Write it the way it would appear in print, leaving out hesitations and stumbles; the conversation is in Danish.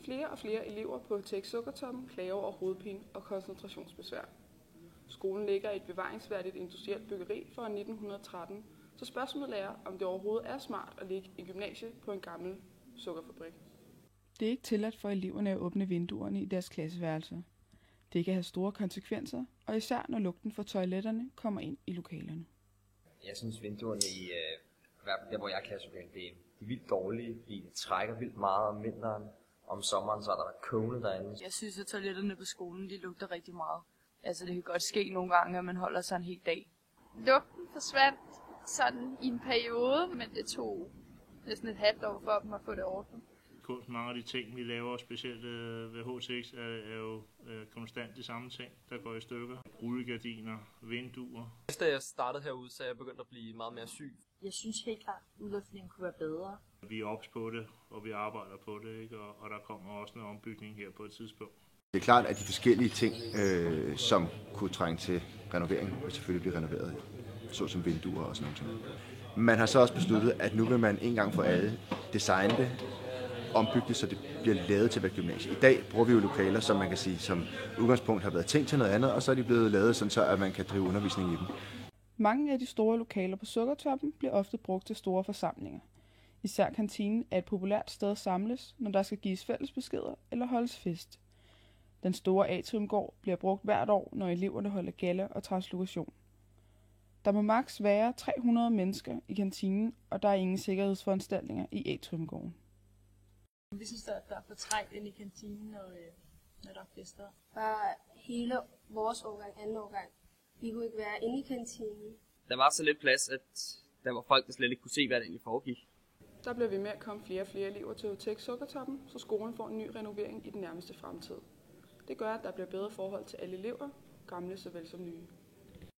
Flere og flere elever på HTX Sukkertoppen klager over hovedpine og koncentrationsbesvær. Skolen ligger i et bevaringsværdigt industrielt byggeri fra 1913, så spørgsmålet er, om det overhovedet er smart at ligge i gymnasiet på en gammel sukkerfabrik. Det er ikke tilladt for eleverne at åbne vinduerne i deres klasseværelser. Det kan have store konsekvenser, og især når lugten fra toiletterne kommer ind i lokalerne. Jeg synes, vinduerne i der, hvor jeg er klasselokale, de er vildt dårlige, fordi det trækker vildt meget om vinteren. Om sommeren så er der kogende derinde. Jeg synes, at toiletterne på skolen, de lugter rigtig meget. Altså, det kan godt ske nogle gange, at man holder sig en hel dag. Lugten forsvandt sådan i en periode, men det tog næsten et halvt år for dem at få det ordnet. Mange af de ting, vi laver, specielt ved HTX, er jo konstant de samme ting, der går i stykker. Rullegardiner, vinduer. Da jeg startede herude, så er jeg begyndt at blive meget mere syg. Jeg synes helt klart, at udluftningen kunne være bedre. Vi er ops på det, og vi arbejder på det, ikke? Og der kommer også noget ombygning her på et tidspunkt. Det er klart, at de forskellige ting, som kunne trænge til renovering, vil selvfølgelig blive renoveret, såsom vinduer og sådan noget. Man har så også besluttet, at nu vil man en gang for alle designe det, ombygge, så det bliver lavet til hvert gymnasie. I dag bruger vi jo lokaler, som man kan sige, som udgangspunkt har været tænkt til noget andet, og så er de blevet lavet sådan, så at man kan drive undervisning i dem. Mange af de store lokaler på Sukkertoppen bliver ofte brugt til store forsamlinger. Især kantinen er et populært sted at samles, når der skal gives fælles beskeder eller holdes fest. Den store atriumgård bliver brugt hvert år, når eleverne holder galla og translokation. Der må maks være 300 mennesker i kantinen, og der er ingen sikkerhedsforanstaltninger i atriumgården. Vi synes, at der er for trængt ind i kantinen, når der er fester. Bare hele vores årgang, anden årgang, vi kunne ikke være inde i kantinen. Der var så lidt plads, at der var folk, der slet ikke kunne se, hvad der egentlig foregik. Der bliver ved med at komme flere og flere elever til HTX Sukkertoppen, så skolen får en ny renovering i den nærmeste fremtid. Det gør, at der bliver bedre forhold til alle elever, gamle såvel som nye.